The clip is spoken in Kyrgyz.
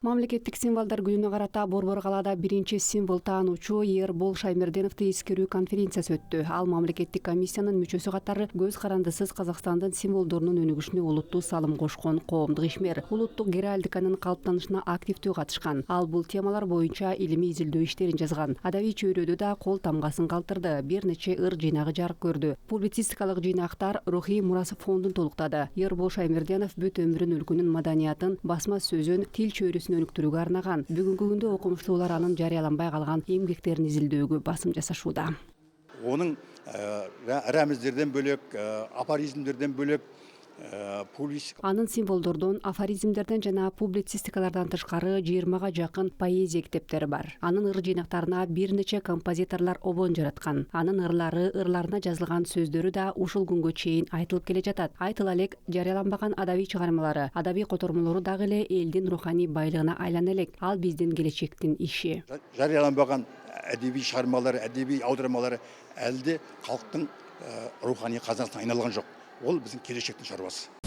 Мамлекеттик символдор күнүнө карата Борбор калаада биринчи символ таануучу Ербол Шаймерденовду эскерүү конференциясы өттү. Ал мамлекеттик комиссиянын мүчөсү катары көз карандысыз Казакстандын символдорунун өнүгүшүнө олуттуу салым кошкон коомдук ишмер. Улуттук геральдиканын калыптанышына активдүү катышкан. Ал бул темалар боюнча илимий изилдөө иштерин жазган. Адабий чөйрөдө да кол тамгасын калтырды. Бир нече ыр жыйнагы жарык көрдү. Публицистикалык жыйнактар рухий мурас фондун толуктады. Ербол Шаймерденов бүт өмүрүн өлкөнүн маданиятын, басма сөзүн, тил чөйрөсүн өнүктүрүүгө арнаган. Бүгүнкү күндө окумуштуулар анын жарыяланбай калган эмгектерин изилдөөгө басым жасашууда. Onun рәміздерден бөлек, афоризмдерден бөлек, Анын символдордон, афоризмдерден жана публицистикалардан тышкары 20га жакын поэзия китептери бар. Анын ыр жыйнактарына бир нече композиторлор обон жараткан. Анын ырларына жазылган сөздөрү да ушул күнгө чейин айтылып келе жатат. Айтыла элек, жарыяланбаган адабий чыгармалары, адабий котормолору дагы эле элдин руханий байлыгына айлана элек. Ал биздин келечектин иши. жарыяланбаған әдеби шығармалары, әдеби аудармалары әлде халықтың рухани қазынасына айналған жоқ. Ол біздің келешектің шаруасы.